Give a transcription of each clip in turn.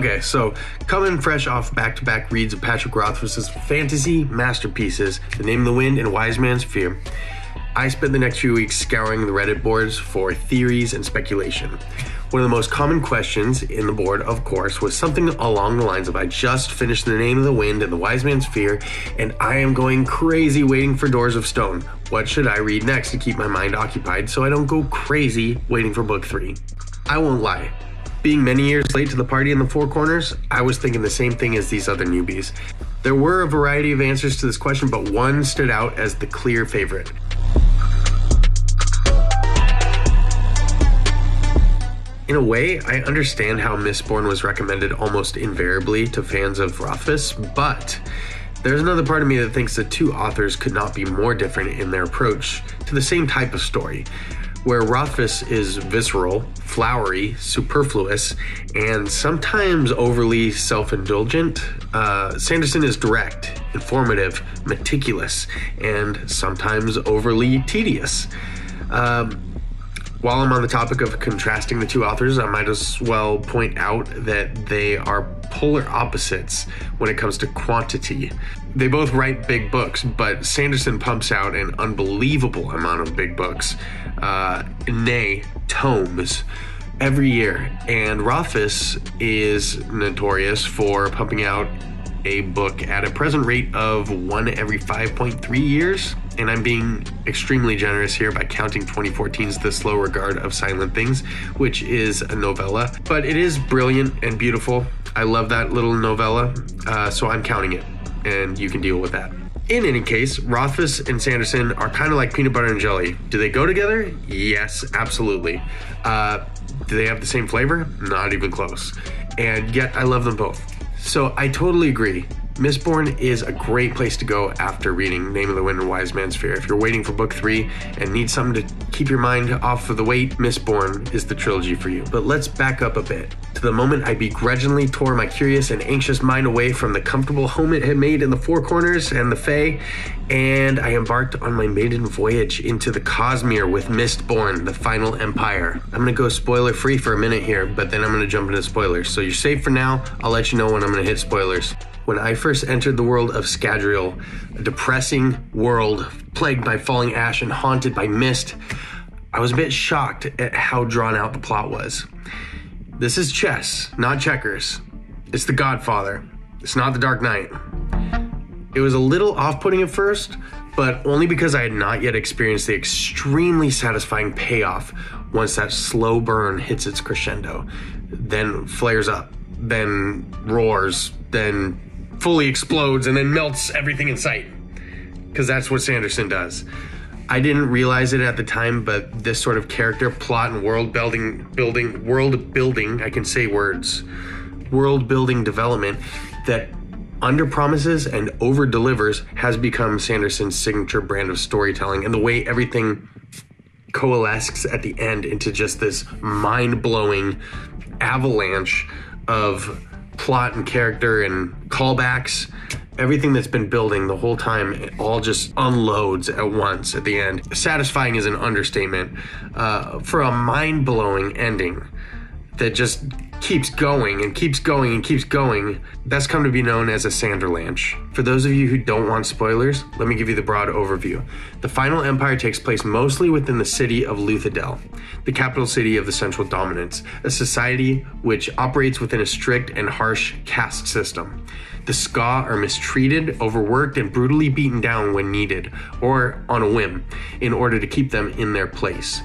Okay, so coming fresh off back-to-back reads of Patrick Rothfuss's fantasy masterpieces, The Name of the Wind and Wise Man's Fear, I spent the next few weeks scouring the Reddit boards for theories and speculation. One of the most common questions in the board, of course, was something along the lines of, I just finished The Name of the Wind and The Wise Man's Fear, and I am going crazy waiting for Doors of Stone. What should I read next to keep my mind occupied so I don't go crazy waiting for book 3? I won't lie. Being many years late to the party in the Four Corners, I was thinking the same thing as these other newbies. There were a variety of answers to this question, but one stood out as the clear favorite. In a way, I understand how Mistborn was recommended almost invariably to fans of Rothfuss, but there's another part of me that thinks the two authors could not be more different in their approach to the same type of story. Where Rothfuss is visceral, flowery, superfluous, and sometimes overly self-indulgent, Sanderson is direct, informative, meticulous, and sometimes overly tedious. While I'm on the topic of contrasting the two authors, I might as well point out that they are polar opposites when it comes to quantity. They both write big books, but Sanderson pumps out an unbelievable amount of big books, nay, tomes, every year. And Rothfuss is notorious for pumping out a book at a present rate of one every 5.3 years. And I'm being extremely generous here by counting 2014's The Slow Regard of Silent Things, which is a novella. But it is brilliant and beautiful. I love that little novella, so I'm counting it, and you can deal with that. In any case, Rothfuss and Sanderson are kind of like peanut butter and jelly. Do they go together? Yes, absolutely. Do they have the same flavor? Not even close. And yet, I love them both. So I totally agree. Mistborn is a great place to go after reading Name of the Wind and Wise Man's Fear. If you're waiting for book 3 and need something to keep your mind off of the weight, Mistborn is the trilogy for you. But let's back up a bit to the moment I begrudgingly tore my curious and anxious mind away from the comfortable home it had made in the Four Corners and the Fae, and I embarked on my maiden voyage into the Cosmere with Mistborn, the Final Empire. I'm gonna go spoiler free for a minute here, but then I'm gonna jump into spoilers. So you're safe for now. I'll let you know when I'm gonna hit spoilers. When I first entered the world of Scadrial, a depressing world plagued by falling ash and haunted by mist, I was a bit shocked at how drawn out the plot was. This is chess, not checkers. It's The Godfather. It's not The Dark Knight. It was a little off-putting at first, but only because I had not yet experienced the extremely satisfying payoff once that slow burn hits its crescendo, then flares up, then roars, then fully explodes, and then melts everything in sight. Because that's what Sanderson does. I didn't realize it at the time, but this sort of character, plot, and world building, I can say words, world building development that under-promises and over-delivers has become Sanderson's signature brand of storytelling, and the way everything coalesces at the end into just this mind-blowing avalanche of plot and character and callbacks, everything that's been building the whole time, it all just unloads at once at the end. Satisfying is an understatement for a mind-blowing ending that just keeps going and keeps going and keeps going. That's come to be known as a Sanderlanche. For those of you who don't want spoilers, let me give you the broad overview. The Final Empire takes place mostly within the city of Luthadel, the capital city of the Central Dominance, a society which operates within a strict and harsh caste system. The Ska are mistreated, overworked, and brutally beaten down when needed, or on a whim, in order to keep them in their place.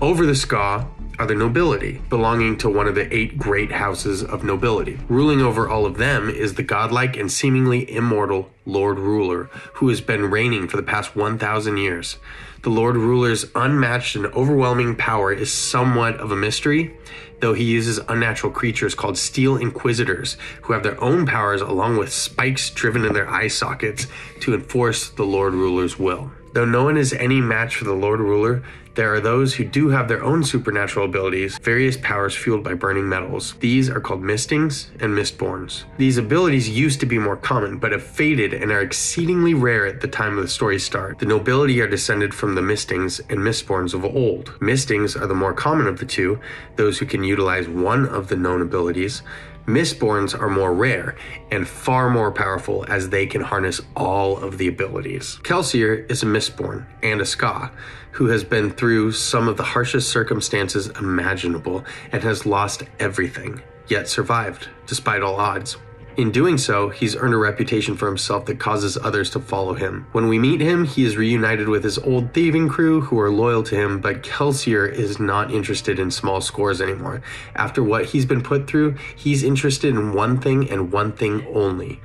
Over the Ska are the nobility, belonging to one of the 8 great houses of nobility. Ruling over all of them is the godlike and seemingly immortal Lord Ruler, who has been reigning for the past 1,000 years. The Lord Ruler's unmatched and overwhelming power is somewhat of a mystery, though he uses unnatural creatures called Steel Inquisitors, who have their own powers along with spikes driven in their eye sockets to enforce the Lord Ruler's will. Though no one is any match for the Lord Ruler, there are those who do have their own supernatural abilities, various powers fueled by burning metals. These are called Mistings and Mistborns. These abilities used to be more common, but have faded and are exceedingly rare at the time of the story's start. The nobility are descended from the Mistings and Mistborns of old. Mistings are the more common of the two, those who can utilize one of the known abilities. Mistborns are more rare and far more powerful as they can harness all of the abilities. Kelsier is a Mistborn and a Ska who has been through some of the harshest circumstances imaginable and has lost everything, yet survived despite all odds. In doing so, he's earned a reputation for himself that causes others to follow him. When we meet him, he is reunited with his old thieving crew who are loyal to him, but Kelsier is not interested in small scores anymore. After what he's been put through, he's interested in one thing and one thing only: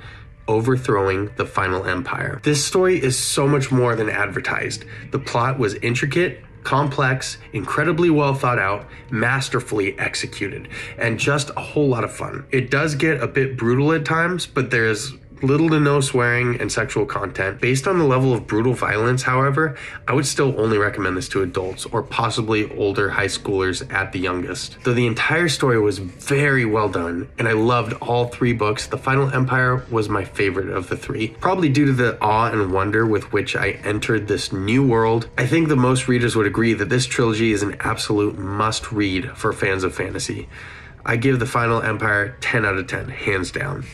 overthrowing the final empire. This story is so much more than advertised. The plot was intricate, complex, incredibly well thought out, masterfully executed, and just a whole lot of fun. It does get a bit brutal at times, but there's little to no swearing and sexual content. Based on the level of brutal violence, however, I would still only recommend this to adults or possibly older high schoolers at the youngest. Though the entire story was very well done, and I loved all 3 books, The Final Empire was my favorite of the 3, probably due to the awe and wonder with which I entered this new world. I think that most readers would agree that this trilogy is an absolute must-read for fans of fantasy. I give The Final Empire 10 out of 10, hands down.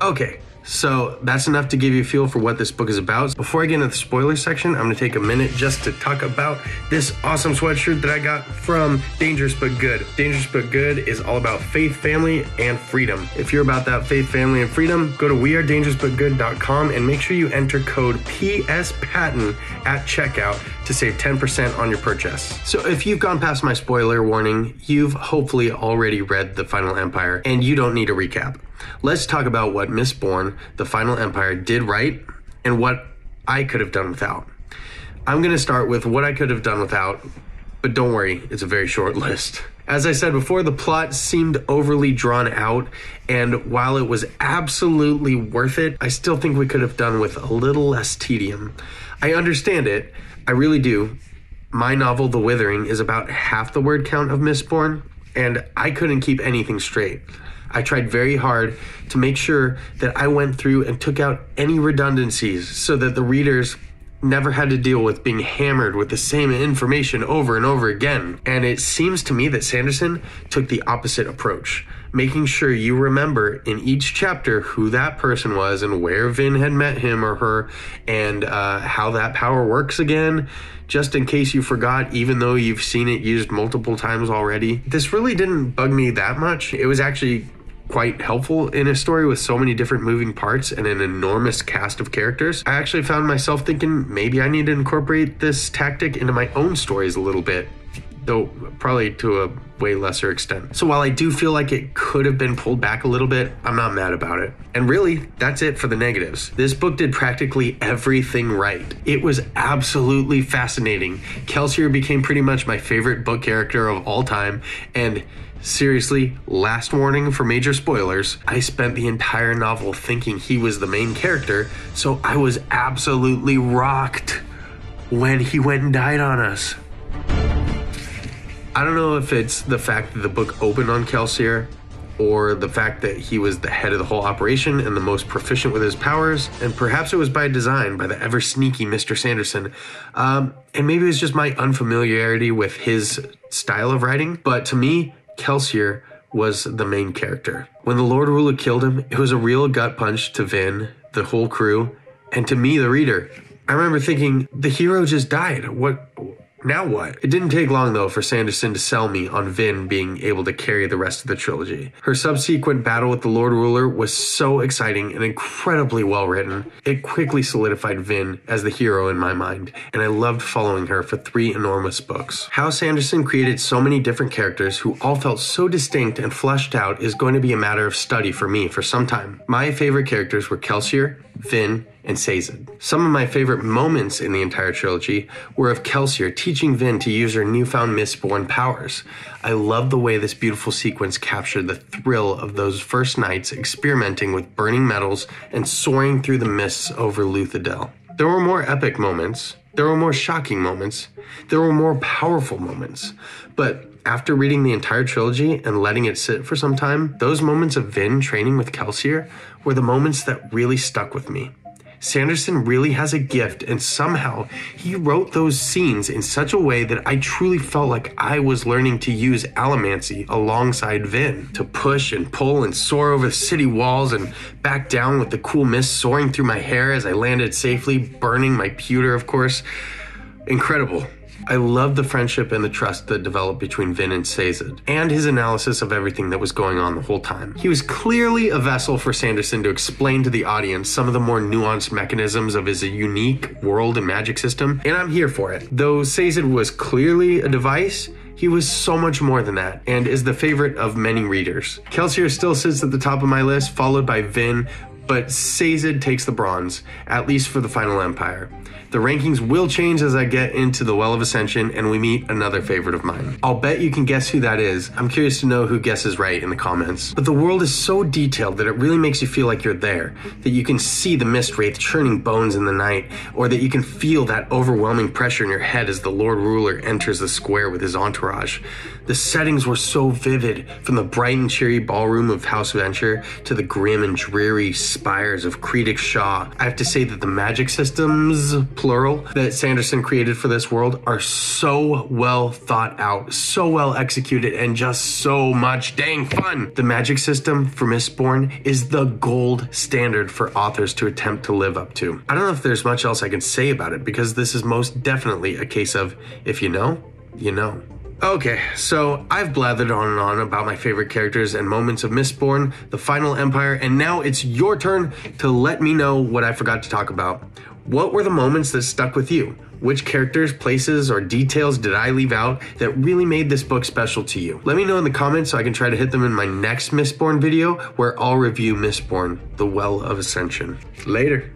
Okay, so that's enough to give you a feel for what this book is about. Before I get into the spoiler section, I'm going to take a minute just to talk about this awesome sweatshirt that I got from Dangerous But Good. Dangerous But Good is all about faith, family, and freedom. If you're about that faith, family, and freedom, go to wearedangerousbutgood.com and make sure you enter code PSPATTON at checkout to save 10% on your purchase. So if you've gone past my spoiler warning, you've hopefully already read The Final Empire, and you don't need a recap. Let's talk about what Mistborn, The Final Empire did right and what I could have done without. I'm going to start with what I could have done without, but don't worry, it's a very short list. As I said before, the plot seemed overly drawn out, and while it was absolutely worth it, I still think we could have done with a little less tedium. I understand it, I really do. My novel, The Withering, is about half the word count of Mistborn, and I couldn't keep anything straight. I tried very hard to make sure that I went through and took out any redundancies so that the readers never had to deal with being hammered with the same information over and over again. And it seems to me that Sanderson took the opposite approach, making sure you remember in each chapter who that person was and where Vin had met him or her and how that power works again, just in case you forgot, even though you've seen it used multiple times already. This really didn't bug me that much. It was actually quite helpful in a story with so many different moving parts and an enormous cast of characters. I actually found myself thinking maybe I need to incorporate this tactic into my own stories a little bit, though probably to a way lesser extent. So while I do feel like it could have been pulled back a little bit, I'm not mad about it. And really, that's it for the negatives. This book did practically everything right. It was absolutely fascinating. Kelsier became pretty much my favorite book character of all time, and seriously, last warning for major spoilers, I spent the entire novel thinking he was the main character, so I was absolutely rocked when he went and died on us. I don't know if it's the fact that the book opened on Kelsier, or the fact that he was the head of the whole operation and the most proficient with his powers, and perhaps it was by design by the ever sneaky Mr. Sanderson, and maybe it was just my unfamiliarity with his style of writing, but to me, Kelsier was the main character. When the Lord Ruler killed him, it was a real gut punch to Vin, the whole crew, and to me, the reader. I remember thinking, the hero just died. Now what? It didn't take long, though, for Sanderson to sell me on Vin being able to carry the rest of the trilogy. Her subsequent battle with the Lord Ruler was so exciting and incredibly well written. It quickly solidified Vin as the hero in my mind, and I loved following her for 3 enormous books. How Sanderson created so many different characters who all felt so distinct and fleshed out is going to be a matter of study for me for some time. My favorite characters were Kelsier, Vin, and Sazed. Some of my favorite moments in the entire trilogy were of Kelsier teaching Vin to use her newfound Mistborn powers. I love the way this beautiful sequence captured the thrill of those first nights experimenting with burning metals and soaring through the mists over Luthadel. There were more epic moments, there were more shocking moments, there were more powerful moments, but after reading the entire trilogy and letting it sit for some time, those moments of Vin training with Kelsier were the moments that really stuck with me. Sanderson really has a gift, and somehow he wrote those scenes in such a way that I truly felt like I was learning to use allomancy alongside Vin, to push and pull and soar over the city walls and back down with the cool mist soaring through my hair as I landed safely, burning my pewter, of course. Incredible. I love the friendship and the trust that developed between Vin and Sazed, and his analysis of everything that was going on the whole time. He was clearly a vessel for Sanderson to explain to the audience some of the more nuanced mechanisms of his unique world and magic system, and I'm here for it. Though Sazed was clearly a device, he was so much more than that, and is the favorite of many readers. Kelsier still sits at the top of my list, followed by Vin, but Sazed takes the bronze, at least for the Final Empire. The rankings will change as I get into the Well of Ascension and we meet another favorite of mine. I'll bet you can guess who that is. I'm curious to know who guesses right in the comments. But the world is so detailed that it really makes you feel like you're there, that you can see the mist wraith churning bones in the night, or that you can feel that overwhelming pressure in your head as the Lord Ruler enters the square with his entourage. The settings were so vivid, from the bright and cheery ballroom of House Venture to the grim and dreary spires of Creedic Shaw. I have to say that the magic systems, plural, that Sanderson created for this world are so well thought out, so well executed, and just so much dang fun. The magic system for Mistborn is the gold standard for authors to attempt to live up to. I don't know if there's much else I can say about it, because this is most definitely a case of, if you know, you know. Okay, so I've blathered on and on about my favorite characters and moments of Mistborn, the Final Empire, and now it's your turn to let me know what I forgot to talk about. What were the moments that stuck with you? Which characters, places, or details did I leave out that really made this book special to you? Let me know in the comments so I can try to hit them in my next Mistborn video, where I'll review Mistborn, The Well of Ascension. Later.